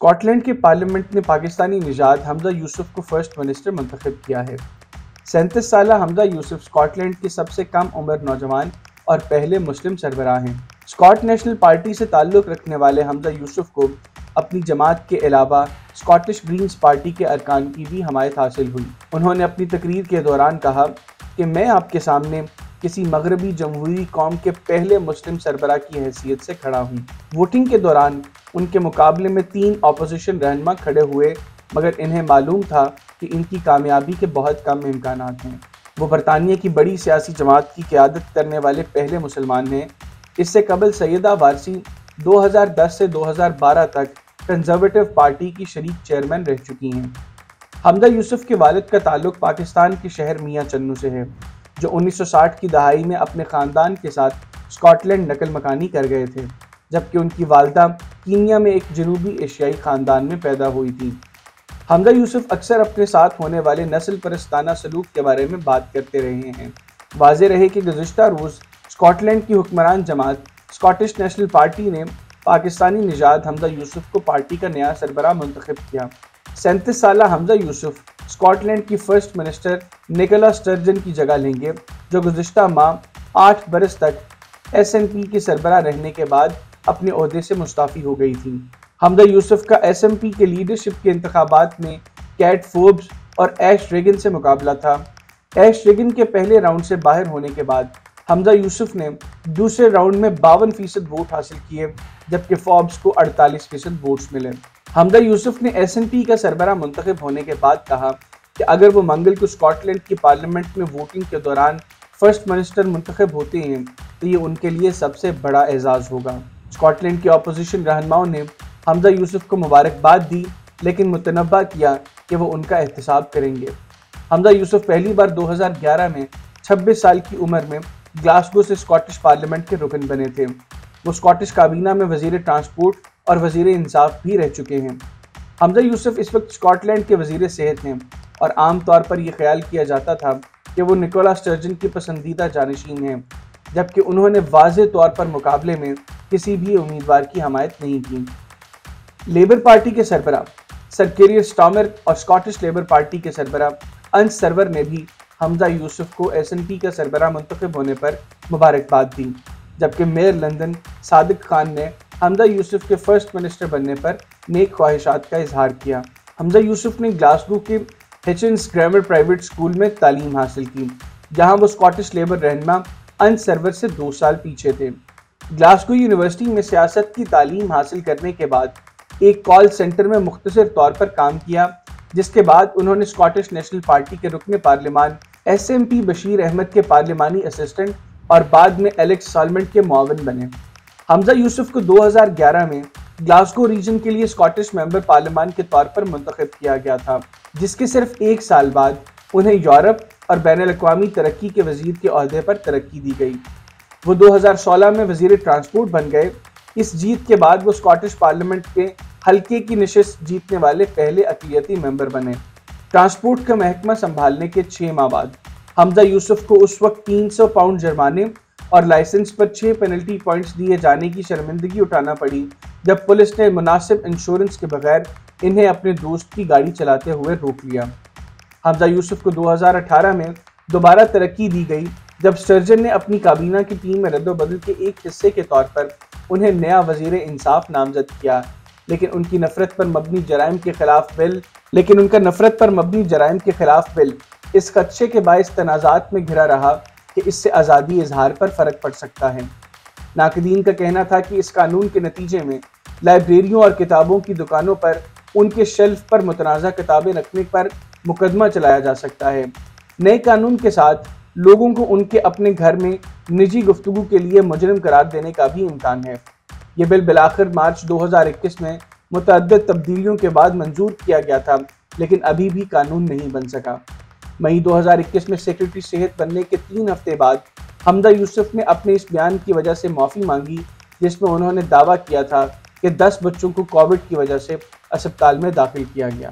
Scott land کے parliament نے پاکستانی نژاد حمزہ یوسف کو فرسٹ منسٹر منتخب کیا ہے۔ 37 سالہ حمزہ یوسف اسکاٹ لینڈ کے سب سے کم عمر نوجوان اور پہلے مسلم سربراہ ہیں۔ اسکاٹ نیشنل پارٹی سے تعلق رکھنے والے حمزہ یوسف کو اپنی جماعت کے علاوہ اسکاٹش گرینز پارٹی کے ارکان کی بھی حمایت حاصل ہوئی۔ انہوں نے اپنی تقریر کے دوران کہا کہ میں آپ کے سامنے کسی مغربی جمہوری قوم کے پہلے مسلم سربراہ کی حیثیت سے کھڑا ہوں۔ ووٹنگ کے دوران ان کے مقابلے میں 3 اپوزیشن رہنما کھڑے ہوئے، مگر انہیں معلوم تھا کہ ان کی کامیابی کے بہت کم امکانات ہیں۔ وہ برطانیہ کی بڑی سیاسی جماعت کی قیادت کرنے والے پہلے مسلمان ہیں۔ اس سے قبل سیدہ وارثی 2010 سے 2012 تک کنزرویٹو پارٹی کی شریک چیئرمین رہ چکی ہیں۔ حمزہ یوسف کے والد کا تعلق پاکستان کے شہر میاں چنو سے ہے، جو 1960 کی دہائی میں اپنے خاندان کے ساتھ اسکاٹ لینڈ نقل مکانی کر گئے تھے، جبکہ ان کی والدہ کینیا میں ایک جنوبی ایشیائی خاندان میں پیدا ہوئی تھی۔ حمزہ یوسف اکثر اپنے ساتھ ہونے والے نسل پرستانہ سلوک کے بارے میں بات کرتے رہے ہیں۔ واضح رہے کہ گزشتہ روز اسکاٹ لینڈ کی حکمران جماعت اسکاٹش نیشنل پارٹی نے پاکستانی نژاد حمزہ یوسف کو پارٹی کا نیا سربراہ منتخب کیا۔ 37 سالہ حمزہ یوسف اسکاٹ لینڈ کی فرسٹ منسٹر نکولا سٹرجن کی جگہ لیں گے، جو گزشتہ ماہ 8 برس تک SNP کے سربراہ رہنے کے بعد اپنے عہدے سے مستعفی ہو گئی تھی۔ حمزہ یوسف کا SNP کے لیڈرشپ کے انتخابات میں کیٹ فوربس اور ایش ریگن سے مقابلہ تھا۔ ایش ریگن کے پہلے راؤنڈ سے باہر ہونے کے بعد حمزہ یوسف نے دوسرے راؤنڈ میں 52% ووٹ حاصل کیے، جبکہ فوربس کو 48% ووٹس ملے۔ حمزہ یوسف نے SNP کا سربراہ منتخب ہونے کے بعد کہا کہ اگر وہ منگل کو اسکاٹ لینڈ کی پارلیمنٹ میں ووٹنگ کے دوران فرسٹ منسٹر منتخب ہوتے ہیں تو یہ ان کے لیے سب سے بڑا اعزاز ہوگا۔ اسکاٹ لینڈ کے اپوزیشن رہنماؤں نے حمزہ یوسف کو مبارکباد دی، لیکن متنبہ کیا کہ وہ ان کا احتساب کریں گے۔ حمزہ یوسف پہلی بار 2011 میں 26 سال کی عمر میں گلاسگو سے اسکاٹش پارلیمنٹ کے رکن بنے تھے۔ وہ اسکاٹش کابینہ میں وزیر ٹرانسپورٹ اور وزیر انصاف بھی رہ چکے ہیں۔ حمزہ یوسف اس وقت اسکاٹ لینڈ کے وزیر صحت ہیں اور عام طور پر یہ خیال کیا جاتا تھا کہ وہ نکولا سٹرجن کی پسندیدہ جانشین ہیں، جبکہ انہوں نے واضح طور پر مقابلے میں کسی بھی امیدوار کی حمایت نہیں کی۔ لیبر پارٹی کے سربراہ سر کیئر سٹارمر اور اسکاٹش لیبر پارٹی کے سربراہ انس سرور نے بھی حمزہ یوسف کو SNP کا سربراہ منتخب ہونے پر مبارکباد دی، جبکہ میئر لندن صادق خان نے حمزہ یوسف کے فرسٹ منسٹر بننے پر نیک خواہشات کا اظہار کیا۔ حمزہ یوسف نے گلاسگو کے ہچنس گرامر پرائیویٹ اسکول میں تعلیم حاصل کی، جہاں وہ اسکاٹش لیبر رہنما انس سرور سے 2 سال پیچھے تھے۔ گلاسگو یونیورسٹی میں سیاست کی تعلیم حاصل کرنے کے بعد ایک کال سینٹر میں مختصر طور پر کام کیا، جس کے بعد انہوں نے اسکاٹش نیشنل پارٹی کے رکن پارلیمان SNP بشیر احمد کے پارلیمانی اسسٹنٹ اور بعد میں ایلیکس سالمنٹ کے معاون بنے۔ حمزہ یوسف کو 2011 میں گلاسگو ریجن کے لیے اسکاٹش ممبر پارلیمان کے طور پر منتخب کیا گیا تھا، جس کے صرف 1 سال بعد انہیں یورپ اور بین الاقوامی ترقی کے وزیر کے عہدے پر ترقی دی گئی۔ وہ 2016 میں وزیر ٹرانسپورٹ بن گئے۔ اس جیت کے بعد وہ اسکاٹش پارلیمنٹ کے حلقے کی نشست جیتنے والے پہلے اقلیتی ممبر بنے۔ ٹرانسپورٹ کا محکمہ سنبھالنے کے 6 ماہ بعد حمزہ یوسف کو اس وقت 300 پاؤنڈ جرمانے اور لائسنس پر 6 پینلٹی پوائنٹس دیے جانے کی شرمندگی اٹھانا پڑی، جب پولیس نے مناسب انشورنس کے بغیر انہیں اپنے دوست کی گاڑی چلاتے ہوئے روک لیا۔ حمزہ یوسف کو 2018 میں دوبارہ ترقی دی گئی، جب سٹرجن نے اپنی کابینہ کی ٹیم میں رد و بدل کے ایک حصے کے طور پر انہیں نیا وزیر انصاف نامزد کیا، لیکن ان کا نفرت پر مبنی جرائم کے خلاف بل اس خدشے کے باعث تنازعات میں گھرا رہا کہ اس سے آزادی اظہار پر فرق پڑ سکتا ہے۔ ناقدین کا کہنا تھا کہ اس قانون کے نتیجے میں لائبریریوں اور کتابوں کی دکانوں پر ان کے شیلف پر متنازع کتابیں رکھنے پر مقدمہ چلایا جا سکتا ہے۔ نئے قانون کے ساتھ لوگوں کو ان کے اپنے گھر میں نجی گفتگو کے لیے مجرم قرار دینے کا بھی امکان ہے۔ یہ بل بالآخر مارچ 2021 میں متعدد تبدیلیوں کے بعد منظور کیا گیا تھا، لیکن ابھی بھی قانون نہیں بن سکا۔ مئی 2021 میں سیکرٹری صحت بننے کے 3 ہفتے بعد حمزہ یوسف نے اپنے اس بیان کی وجہ سے معافی مانگی، جس میں انہوں نے دعویٰ کیا تھا کہ 10 بچوں کو کووڈ کی وجہ سے اسپتال میں داخل کیا گیا۔